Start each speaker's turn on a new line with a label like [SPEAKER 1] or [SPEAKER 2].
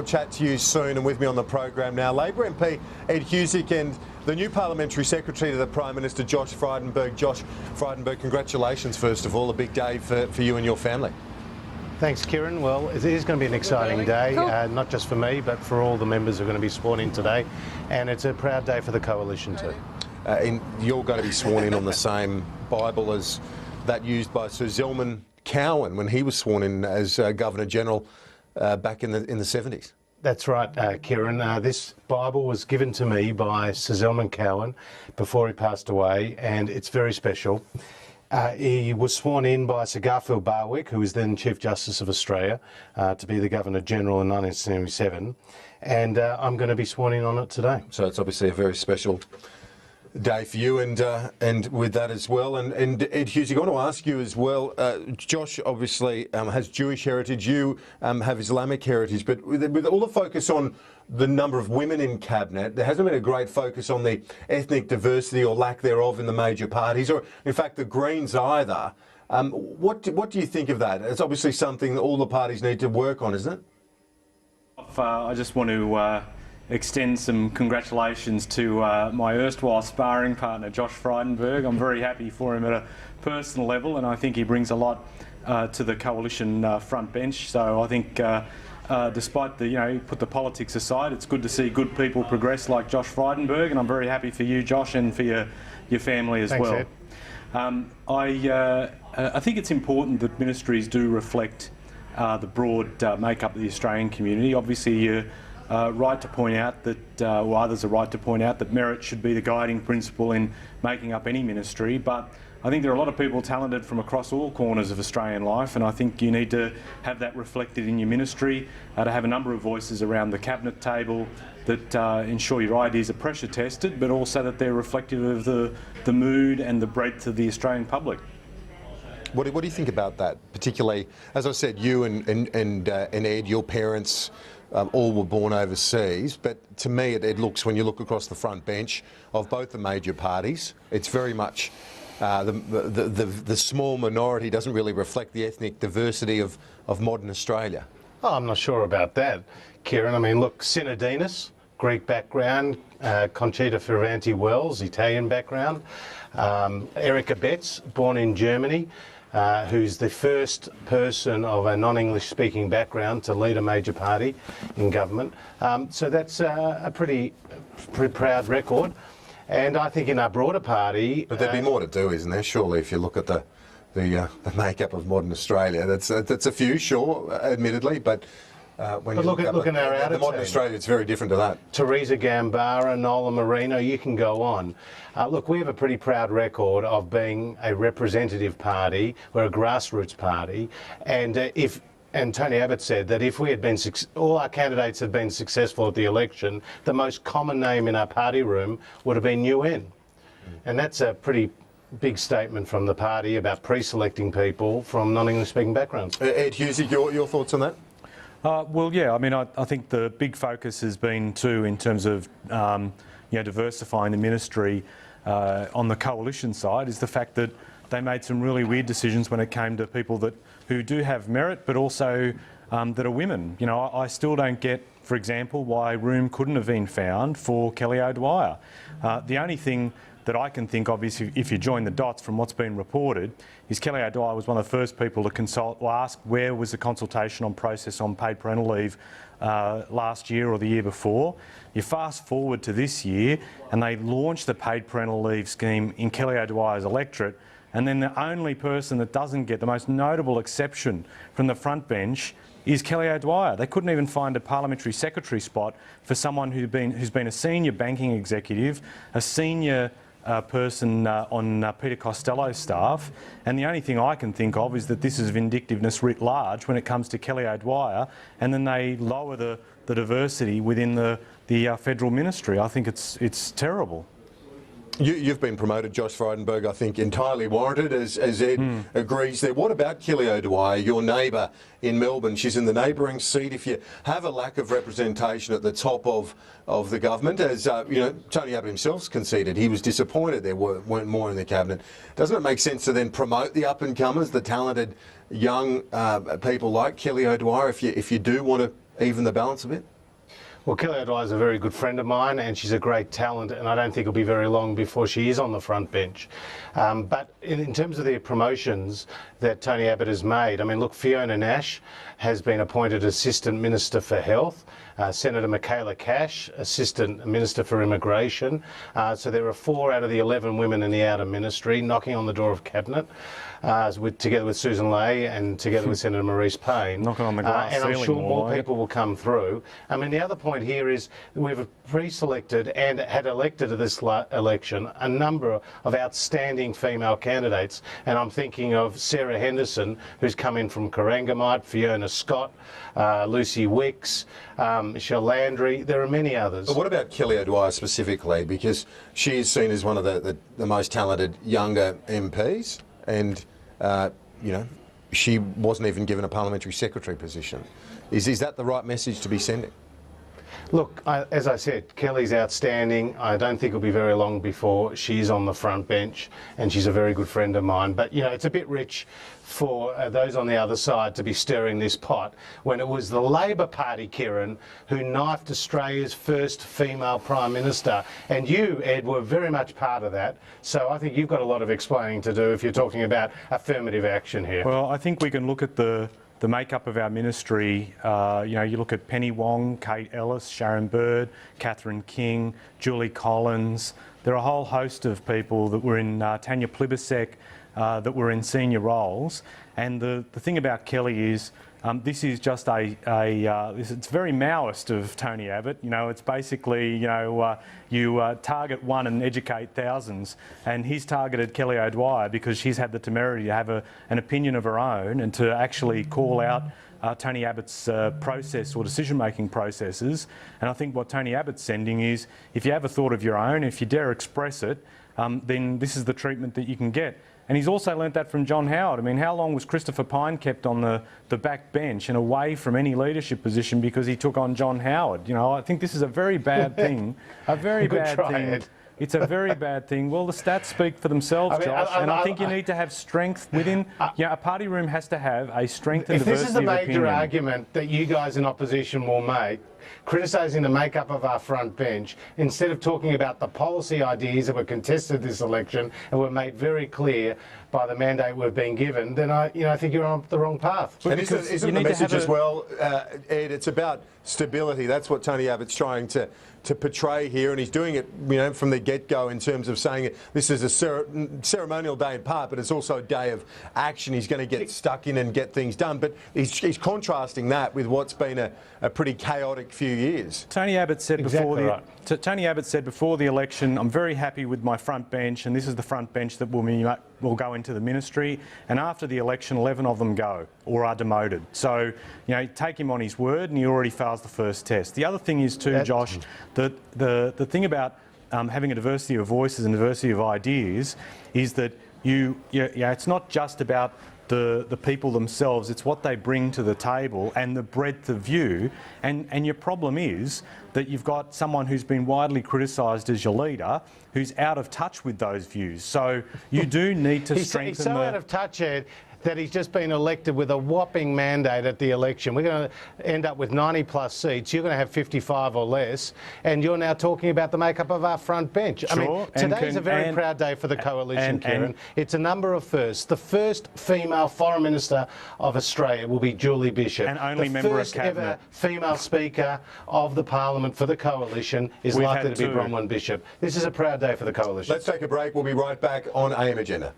[SPEAKER 1] chat to you soon, and with me on the program now, Labor MP Ed Husic and the new Parliamentary Secretary to the Prime Minister, Josh Frydenberg. Josh Frydenberg, congratulations, first of all. A big day for you and your family.
[SPEAKER 2] Thanks, Kieran. Well, it is going to be an exciting day, not just for me, but for all the members who are going to be sworn in today. And it's a proud day for the Coalition too.
[SPEAKER 1] And you're going to be sworn in on the same Bible as that used by Sir Zelman Cowen when he was sworn in as Governor-General back in the 70s. That's
[SPEAKER 2] right, Kieran. This Bible was given to me by Sir Zelman Cowen before he passed away, and it's very special. He was sworn in by Sir Garfield Barwick, who was then Chief Justice of Australia, to be the Governor-General in 1977, and I'm going to be sworn in on it today.
[SPEAKER 1] So it's obviously a very special day for you, and with that as well. And Ed Husic, I want to ask you as well, Josh obviously has Jewish heritage, you have Islamic heritage, but with all the focus on the number of women in Cabinet, there hasn't been a great focus on the ethnic diversity or lack thereof in the major parties, or in fact the Greens either. What do you think of that? It's obviously something that all the parties need to work on, isn't it?
[SPEAKER 3] I just want to extend some congratulations to my erstwhile sparring partner, Josh Frydenberg. I'm very happy for him at a personal level, and I think he brings a lot to the Coalition front bench. So I think despite the, put the politics aside, it's good to see good people progress like Josh Frydenberg, and I'm very happy for you, Josh, and for your family as
[SPEAKER 2] Thanks,
[SPEAKER 3] well. I think it's important that ministries do reflect the broad makeup of the Australian community. Obviously, you're right to point out that, or others are right to point out that merit should be the guiding principle in making up any ministry, but I think there are a lot of people talented from across all corners of Australian life, and I think you need to have that reflected in your ministry, to have a number of voices around the cabinet table that ensure your ideas are pressure tested, but also that they're reflective of the mood and the breadth of the Australian public.
[SPEAKER 1] What do you think about that, particularly, as I said, you and Ed, your parents all were born overseas, but to me it looks, when you look across the front bench of both the major parties, it's very much the small minority doesn't really reflect the ethnic diversity of modern Australia.
[SPEAKER 2] Oh, I'm not sure about that, Kieran. I mean, look, Synodinos, Greek background, Conchita Ferranti-Wells, Italian background, Erica Betts, born in Germany, who's the first person of a non-English speaking background to lead a major party in government. So that's a pretty proud record. And I think in our broader party...
[SPEAKER 1] But there'd be more to do, isn't there? Surely, if you look at the makeup of modern Australia, that's a few, sure, admittedly, but... when
[SPEAKER 2] but look in our outer
[SPEAKER 1] the modern
[SPEAKER 2] team,
[SPEAKER 1] Australia, it's very different to that.
[SPEAKER 2] Teresa Gambara, Nola Marino, you can go on. Look, we have a pretty proud record of being a representative party. We're a grassroots party, and Tony Abbott said that if we had been, all our candidates had been successful at the election, the most common name in our party room would have been UN. And that's a pretty big statement from the party about pre-selecting people from non-English speaking backgrounds.
[SPEAKER 1] Ed Husic, your thoughts on that?
[SPEAKER 3] Well, yeah, I mean, I think the big focus has been too, in terms of diversifying the ministry on the Coalition side, is the fact that they made some really weird decisions when it came to people who do have merit, but also that are women. I still don't get, for example, why room couldn't have been found for Kelly O'Dwyer. The only thing that I can think of is, if you join the dots from what's been reported, is Kelly O'Dwyer was one of the first people to consult or ask where was the consultation on process on paid parental leave last year or the year before. You fast forward to this year and they launched the paid parental leave scheme in Kelly O'Dwyer's electorate, and then the only person that doesn't get the most notable exception from the front bench is Kelly O'Dwyer. They couldn't even find a parliamentary secretary spot for someone who's been a senior banking executive, a senior person on Peter Costello's staff, and the only thing I can think of is that this is vindictiveness writ large when it comes to Kelly O'Dwyer, and then they lower the diversity within the federal ministry. I think it's terrible.
[SPEAKER 1] You've been promoted, Josh Frydenberg, I think entirely warranted, as Ed agrees there. What about Kelly O'Dwyer, your neighbour in Melbourne? She's in the neighbouring seat. If you have a lack of representation at the top of the government, as Tony Abbott himself conceded, he was disappointed there weren't more in the cabinet. Doesn't it make sense to then promote the up-and-comers, the talented young people like Kelly O'Dwyer, if you do want to even the balance a bit?
[SPEAKER 2] Well, Kelly O'Dwyer is a very good friend of mine, and she's a great talent, and I don't think it'll be very long before she is on the front bench. But in terms of the promotions that Tony Abbott has made, I mean, look, Fiona Nash has been appointed Assistant Minister for Health. Senator Michaela Cash, Assistant Minister for Immigration. So there are 4 out of the 11 women in the outer ministry knocking on the door of Cabinet, together with Susan Ley and together with Senator Maurice Payne.
[SPEAKER 3] Knocking on the glass
[SPEAKER 2] and
[SPEAKER 3] ceiling.
[SPEAKER 2] I'm sure more
[SPEAKER 3] like
[SPEAKER 2] people will come through. I mean, the other point here is we've pre-selected and had elected to this election a number of outstanding female candidates. And I'm thinking of Sarah Henderson, who's come in from Corangamite, Fiona Scott, Lucy Wicks, Michelle Landry. There are many others.
[SPEAKER 1] But what about Kelly O'Dwyer specifically? Because she is seen as one of the most talented younger MPs, and you know, she wasn't even given a parliamentary secretary position. Is that the right message to be sending?
[SPEAKER 2] Look, as I said, Kelly's outstanding. I don't think it'll be very long before she's on the front bench, and she's a very good friend of mine. But, you know, it's a bit rich for those on the other side to be stirring this pot when it was the Labor Party, Kieran, who knifed Australia's first female Prime Minister. And you, Ed, were very much part of that. So I think you've got a lot of explaining to do if you're talking about affirmative action here.
[SPEAKER 3] Well, I think we can look at the makeup of our ministry. You know, you look at Penny Wong, Kate Ellis, Sharon Bird, Catherine King, Julie Collins. There are a whole host of people that were in Tanya Plibersek, that were in senior roles. And the thing about Kelly is this is just it's very Maoist of Tony Abbott. You know, it's basically, you know, you target one and educate thousands. And he's targeted Kelly O'Dwyer because she's had the temerity to have an opinion of her own and to actually call out Tony Abbott's process or decision-making processes. And I think what Tony Abbott's sending is, if you have a thought of your own, if you dare express it, then this is the treatment that you can get. And he's also learnt that from John Howard. I mean, how long was Christopher Pyne kept on the back bench and away from any leadership position because he took on John Howard? You know, I think this is a very bad thing. A very bad thing.
[SPEAKER 2] Ed.
[SPEAKER 3] It's a very bad thing. Well, the stats speak for themselves, Josh, and I think you need to have strength within. You know, a party room has to have a strength and diversity of opinion.
[SPEAKER 2] If this is the major argument that you guys in opposition will make, criticising the makeup of our front bench, instead of talking about the policy ideas that were contested this election and were made very clear by the mandate we've been given, then I think you're on the wrong path.
[SPEAKER 1] And isn't the message as well, Ed, it's about stability. That's what Tony Abbott's trying to portray here, and he's doing it, you know, from the get-go in terms of saying this is a ceremonial day in part, but it's also a day of action. He's going to get stuck in and get things done, but he's contrasting that with what's been a pretty chaotic few years.
[SPEAKER 3] Tony Abbott said
[SPEAKER 2] Exactly
[SPEAKER 3] Abbott said before the election, I'm very happy with my front bench, and this is the front bench that will go into the ministry. And after the election, 11 of them go or are demoted. So, you know, take him on his word, and he already fails the first test. The other thing is too, Josh, that the thing about having a diversity of voices and diversity of ideas is that it's not just about the people themselves, it's what they bring to the table and the breadth of view. And your problem is that you've got someone who's been widely criticised as your leader who's out of touch with those views. So you do need to strengthen
[SPEAKER 2] He's so out of touch, Ed, that he's just been elected with a whopping mandate at the election. We're going to end up with 90 plus seats. You're going to have 55 or less, and you're now talking about the makeup of our front bench.
[SPEAKER 3] Sure.
[SPEAKER 2] I mean, today's a very proud day for the coalition, Kieran. It's a number of firsts. The first female foreign minister of Australia will be Julie Bishop.
[SPEAKER 3] And only member of Cabinet.
[SPEAKER 2] The first ever female speaker of the parliament for the coalition is likely to be Bronwyn Bishop. This is a proud day for the coalition.
[SPEAKER 1] Let's take a break. We'll be right back on AM Agenda.